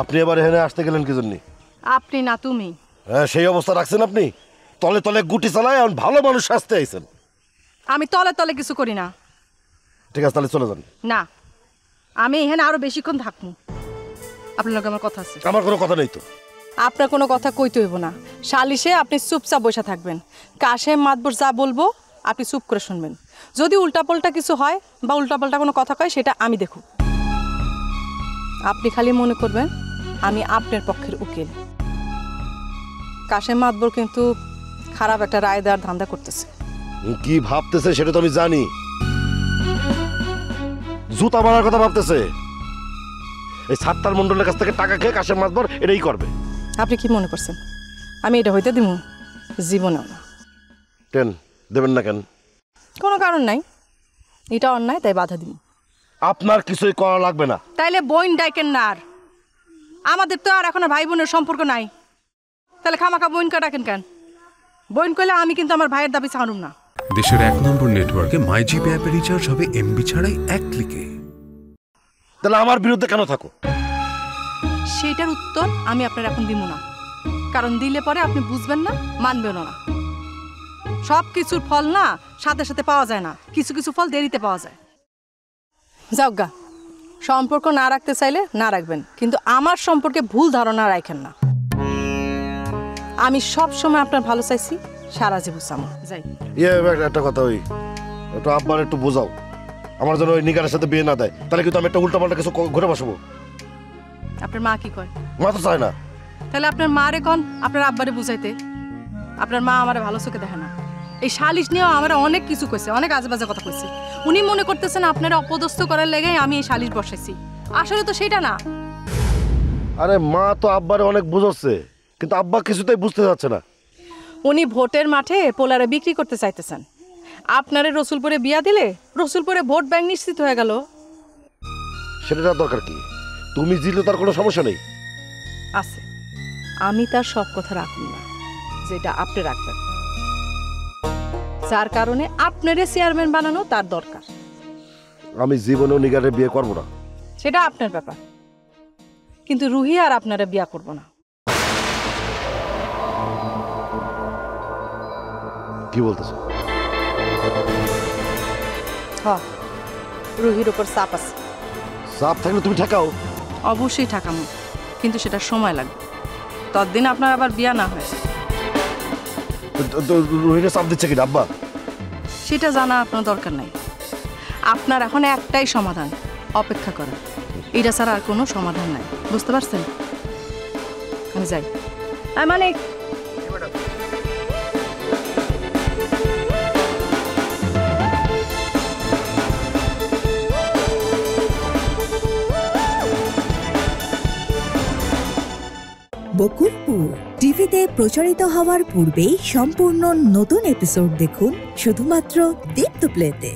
আপনি এবার এখানে আসতে গেলেন কি জন্য? আপনি না তুমি। হ্যাঁ, সেই অবস্থা রাখছেন আপনি। তলে তলে গুটি চালায় এখন ভালো মানুষ আসতে আইছেন। আমি তলে তলে কিছু করি না। ঠিক আছে, তাহলে চলে যান। না, আমি এখানে আরো বেশিক্ষণ থাকবো। আপনার লগে আমার কথা আছে। আমার কোনো কথা নেই তো। আপনার কোনো কথা কইতে হইব না। সালিশে আপনি চুপচাপ বসে থাকবেন। কাশেম মাতবর যা বলবো আপনি চুপ করে শুনবেন। যদি উল্টাপাল্টা কিছু হয় বা উল্টাপাল্টা কোনো কথা কয় সেটা আমি দেখব। আপনি খালি মনে করবেন আমি আপনার পক্ষের উকিল। কাশেম মাতবর কিন্তু খারাপ একটা রায় দেওয়ার ধান্দা করতেছে। কি ভাবতেছে সেটা তো আমি জানি। জুতা মারার কথা ভাবতেছে। এই সাত্তার মন্ডলের কাছ থেকে টাকা খেয়ে কাশেম মাতবর এটাই করবে। আপনি কি মনে করছেন আমি এটা হইতে দিব? জীবনেও না। কেন দেবেন না? কেন? কোনো কারণ নাই, এটা অন্যায় তাই বাধা দিব। আপনার কিছুই করা লাগবে না। তাইলে বোন ডাইকেন না। আর আমাদের তো আর এখন ভাই বোনের সম্পর্ক নাই, তাহলে খামাখা বোনকে ডাকেন কেন? বোন কইলে আমি কিন্তু আমার ভাইয়ের দাবি ছাড়ুম না। দেশের 1 নম্বর নেটওয়ার্কে মাইজিপি অ্যাপে রিচার্জ হবে এমবি ছাড়াই 1 ক্লিকে। তাহলে আমার বিরুদ্ধে কেন থাকো? সেটার উত্তর আমি আপনার এখন দিব না, কারণ দিলে পরে আপনি বুঝবেন না, মানবেনও না। সব কিছুর ফল না সাথে সাথে পাওয়া যায় না, কিছু কিছু ফল দেরিতে পাওয়া যায়। যাওগা, সম্পর্ক না রাখতে চাইলে না রাখবেন, কিন্তু আমার সম্পর্কে ভুল ধারণা রাখেন না। আমি সব সময় আপনার ভালো চাইছি, সারা জীবন চামো। যাই একটা কথা, ওই একটু আব্বার একটু বোঝাও, আমার জন্য ওই নিগারের সাথে বিয়ে না দেয়, তাহলে কিন্তু আমি একটা উল্টাপাল্টা কিছু ঘুরে বসবো। আপনার মা কি কয়? মা তো চায় না। তাহলে আপনার মারে কন আপনার আব্বারে বুঝাইতে। আপনার মা আমারে ভালো চোখে দেখে না। এই সালিশ নিয়েও আমার অনেক কিছু কইছে, অনেক আজেবাজে কথা কইছে। উনি মনে করতেছেন আপনারা অপদস্থ করার লেগে আমি এই সালিশ বসাইছি, আসলে তো সেটা না। আরে মা তো আব্বারে অনেক বুঝাচ্ছে, কিন্তু আব্বা কিছুতেই বুঝতে যাচ্ছে না। উনি ভোটের মাঠে পোলারে বিক্রি করতে চাইতেছেন। আপনারে রসুলপুরে বিয়া দিলে রসুলপুরে ভোট ব্যাংক নিশ্চিত হয়ে গেল। সেটা দরকার কি? তুমি জিতলে তার কোনো সমস্যা নেই। আছে, আমি তার সব কথা রাখুন না, যেটা আপনি রাখবেন, যার কারণে আপনারে চেয়ারম্যান বানানো তার দরকার। আমি জীবনেও নিগারে বিয়ে করবো না। সেটা আপনার ব্যাপার, কিন্তু রুহি আর আপনারা বিয়া করব না। কি বলতেছো? হ্যাঁ, রুহির উপর চাপ আছে। চাপ থাকলে তুমি ঠেকাও। অবশ্যই ঠাকামো, কিন্তু সেটা সময় লাগবে। ততদিন আপনার আবার বিয়া না হয়। রুহিরে চাপ দিচ্ছে কিনা আব্বা? সেটা জানা আপনার দরকার নাই। আপনার এখন একটাই সমাধান, অপেক্ষা করা। এটা ছাড়া আর কোনো সমাধান নাই, বুঝতে পারছেন? আমি যাই। মানে বকুলপুর টিভিতে প্রচারিত হওয়ার পূর্বেই সম্পূর্ণ নতুন এপিসোড দেখুন শুধুমাত্র দীপ্ত প্লেতে।